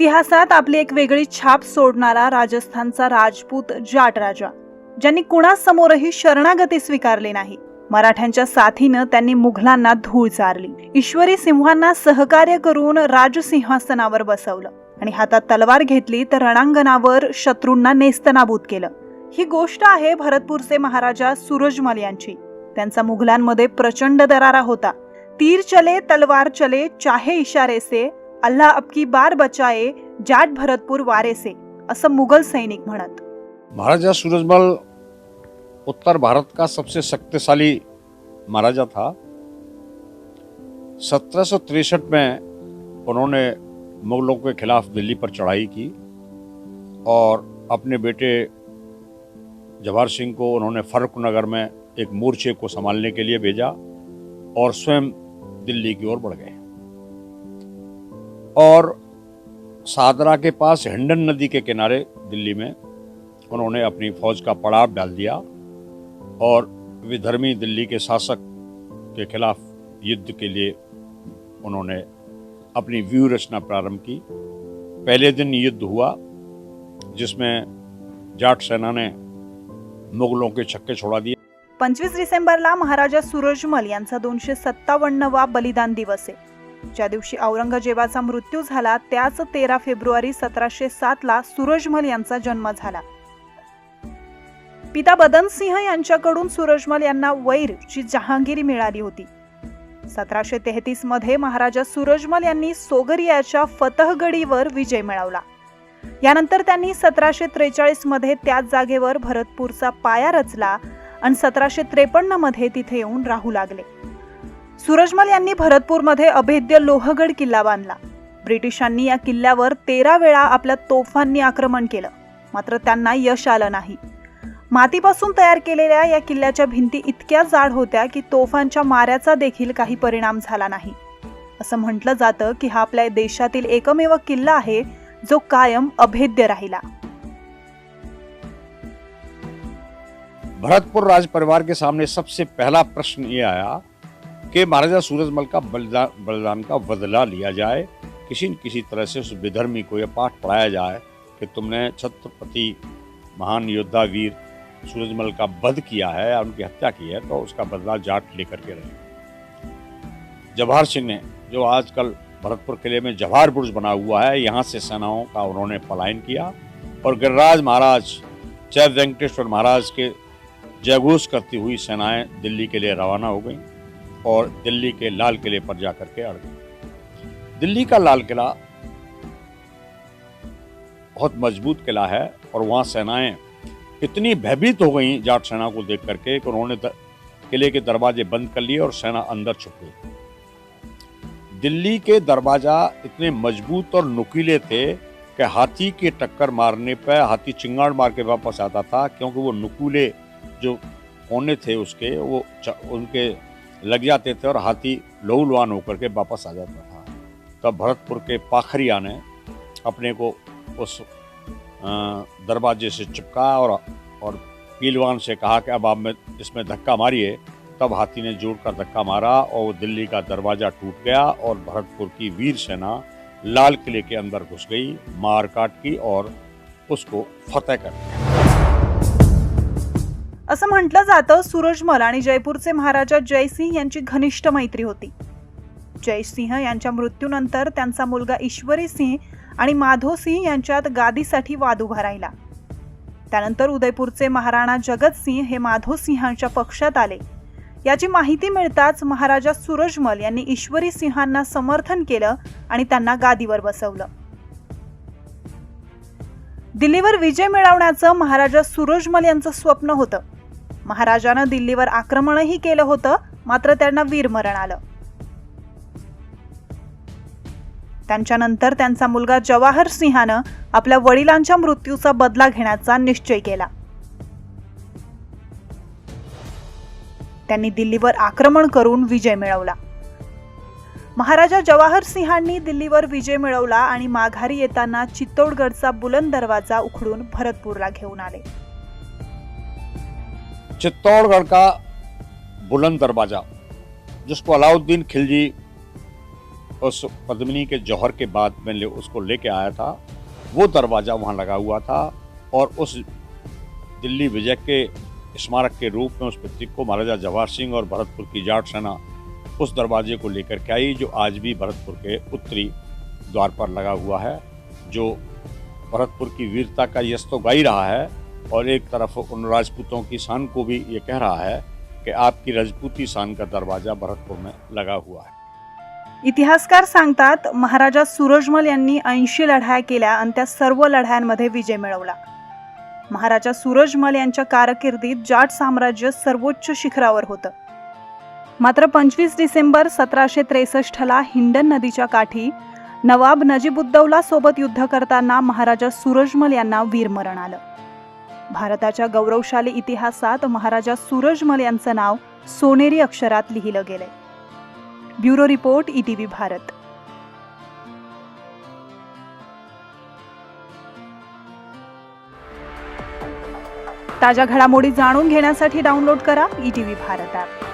इतिहासात आपली एक वेगळी छाप सोडणारा राजस्थानचा राजपूत जाट राजा, ज्यांनी कुणासमोरही शरणागती स्वीकारली नाही. मराठ्यांच्या साथीनं त्यांनी मुघलांना धूळ चारली. ईश्वरी सिंहांना सहकार्य करून राजसिंहासनावर बसवलं आणि हातात तलवार घेतली तर रणांगणावर शत्रूंना नेस्तनाबूत केलं. ही गोष्ट आहे भरतपूरचे महाराजा सूरजमल यांची. त्यांचा मुघलांमध्ये प्रचंड दरारा होता. तीर चले तलवार चले चाहे इशारे से, अल्लाह अबकी बार बचाए जाट भरतपूर वारे से, असं मुघल सैनिक म्हणत. महाराजा सूरजमल उत्तर भारत का सबसे शक्तिशाली महाराजा था. 1763 में उन्होंने मुगलों के खिलाफ दिल्ली पर चढ़ाई की और अपने बेटे जवाहर सिंह को उन्होंने फर्रुखनगर में एक मोर्चे को संभालने के लिए भेजा और स्वयं दिल्ली की ओर बढ़ गए और सादरा के पास हिंडन नदी के किनारे दिल्ली में उन्होंने अपनी फौज का पड़ाव डाल दिया और विधर्मी दिल्ली के शासक के खिलाफ युद्ध के लिए उन्होंने अपनी व्यूह रचना प्रारंभ की. पहले दिन युद्ध हुआ जिसमें जाट सेना ने मुगलों के छक्के छोड़ा दिए. 25 डिसेंबरला महाराजा सूरजमल यांचा 257वा बलिदान दिवस आहे. ज्या दिवशी औरंगजेबाचा मृत्यू झाला त्याच 13 फेब्रुवारी 1707 ला सूरजमल यांचा जन्म झाला. पिता बदनसिंह यांच्याकडून सूरजमल यांना वैरची जहांगीरी मिळाली होती. 1733 मध्ये महाराजा सूरजमल यांनी सोगरियाच्या फतहगडीवर विजय मिळवला. यानंतर त्यांनी 1743 मध्ये त्याच जागेवर भरतपूरचा पाया रचला आणि 1753 मध्ये तिथे येऊन राहू लागले. सूरजमल यांनी भरतपूरमध्ये अभेद्य लोहगड किल्ला बांधला. ब्रिटिशांनी या किल्ल्यावर 13 वेळा आपल्या तोफांनी आक्रमण केलं, मात्र त्यांना यश आलं नाही. मातीपासून तयार केलेल्या या किल्ल्याच्या भिंती इतक्या जाड होत्या की तोफांच्या माऱ्याचा देखील काही परिणाम झाला नाही. असं म्हटलं जातं की हा आपल्या देशातील एकमेव किल्ला आहे जो कायम अभेद्य राहिला. भरतपुर राज परिवार के सामने सबसे पहला प्रश्न ये आया कि महाराजा सूरजमल का बलिदान का बदला लिया जाए. किसी न किसी तरह से उस विधर्मी को यह पाठ पढ़ाया जाए कि तुमने छत्रपति महान योद्धा वीर सूरजमल का वध किया है, उनकी हत्या की है, तो उसका बदला जाट लेकर के रहे. जवाहर सिंह ने, जो आजकल भरतपुर किले में जवाहर बुर्ज बना हुआ है, यहाँ से सेनाओं का उन्होंने पलायन किया और गिरिराज महाराज, जय वेंकटेश्वर महाराज के जयघोष करती हुई सेनाएं दिल्ली के लिए रवाना हो गई और दिल्ली के लाल किले पर जाकर के अड़ गई. दिल्ली का लाल किला बहुत मजबूत किला है और वहाँ सेनाएं इतनी भयभीत हो गई जाट सेना को देख करके कि उन्होंने किले के दरवाजे बंद कर लिए और सेना अंदर छुप गई. दिल्ली के दरवाजा इतने मजबूत और नुकीले थे कि हाथी के टक्कर मारने पर हाथी चिंगाड़ मार के वापस आता था, क्योंकि वो नुकीले जो कोने थे उसके वो उनके लग जाते थे और हाथी लहूलुहान होकर के वापस आ जाता था. तब भरतपुर के पाखरिया ने अपने को उस दरवाजे से चिपका और पीलवान से कहा कि अब आप इसमें धक्का मारिए. तब हाथी ने जोरकर धक्का मारा और दिल्ली का दरवाजा टूट गया और भरतपुर की वीर सेना लाल किले के अंदर घुस गई, मार काट की और उसको फतेह कर दिया. असं म्हटलं जातं सूरजमल आणि जयपूरचे महाराजा जयसिंह यांची घनिष्ठ मैत्री होती. जयसिंह यांच्या मृत्यूनंतर त्यांचा मुलगा ईश्वरी सिंह आणि माधो सिंह यांच्यात गादीसाठी वाद उभा राहिला. त्यानंतर उदयपूरचे महाराणा जगत सिंह हे माधो सिंहांच्या पक्षात आले. याची माहिती मिळताच महाराजा सूरजमल यांनी ईश्वरी सिंहांना समर्थन केलं आणि त्यांना गादीवर बसवलं. दिल्लीवर विजय मिळवण्याचं महाराजा सूरजमल यांचं स्वप्न होतं. महाराजानं दिल्लीवर आक्रमणही केलं होतं, मात्र त्यांना वीरमरण आलं. त्यांच्यानंतर त्यांचा मुलगा जवाहर सिंहानं आपल्या वडिलांच्या मृत्यूचा बदला घेण्याचा निश्चय केला. त्यांनी दिल्लीवर आक्रमण करून विजय मिळवला. महाराजा जवाहर सिंहांनी दिल्लीवर विजय मिळवला आणि माघारी येताना चित्तौडगडचा बुलंद दरवाजा उखडून भरतपूरला घेऊन आले. चित्तौड़गढ़ का बुलंद दरवाजा, जिसको अलाउद्दीन खिलजी उस पद्मिनी के जौहर के बाद मैं उसको लेके आया था, वो दरवाज़ा वहाँ लगा हुआ था और उस दिल्ली विजय के स्मारक के रूप में उस प्रतीक को महाराजा जवाहर सिंह और भरतपुर की जाट सेना उस दरवाजे को लेकर के आई, जो आज भी भरतपुर के उत्तरी द्वार पर लगा हुआ है, जो भरतपुर की वीरता का यश तो गा ही रहा है और एक तरफ उन राजपूतों की शान को भी ये कह रहा है कि आपकी राजपूती शान का दरवाजा भरतपुर में लगा हुआ है। इतिहासकार सांगतात, महाराजा सूरजमल यांनी 80 लढाया केल्या आणि त्या सर्व लढायांमध्ये विजय मिळवला. महाराजा सूरजमल यांच्या कारकिर्दीत जाट साम्राज्य सर्वोच्च शिखरावर होतं. मात्र 25 डिसेंबर 1763 हिंडन नदीच्या काठी नवाब नजीबुद्दौला सोबत युद्ध करताना महाराजा सूरजमल यांना वीरमरण आलं. भारताच्या गौरवशाली इतिहासात महाराजा सूरजमल यांचं नाव सोनेरी अक्षरात लिहिलं गेलंय. Bureau report, ETV Bharat. ताज्या घडामोडी जाणून घेण्यासाठी डाउनलोड करा ETV भारत ॲप.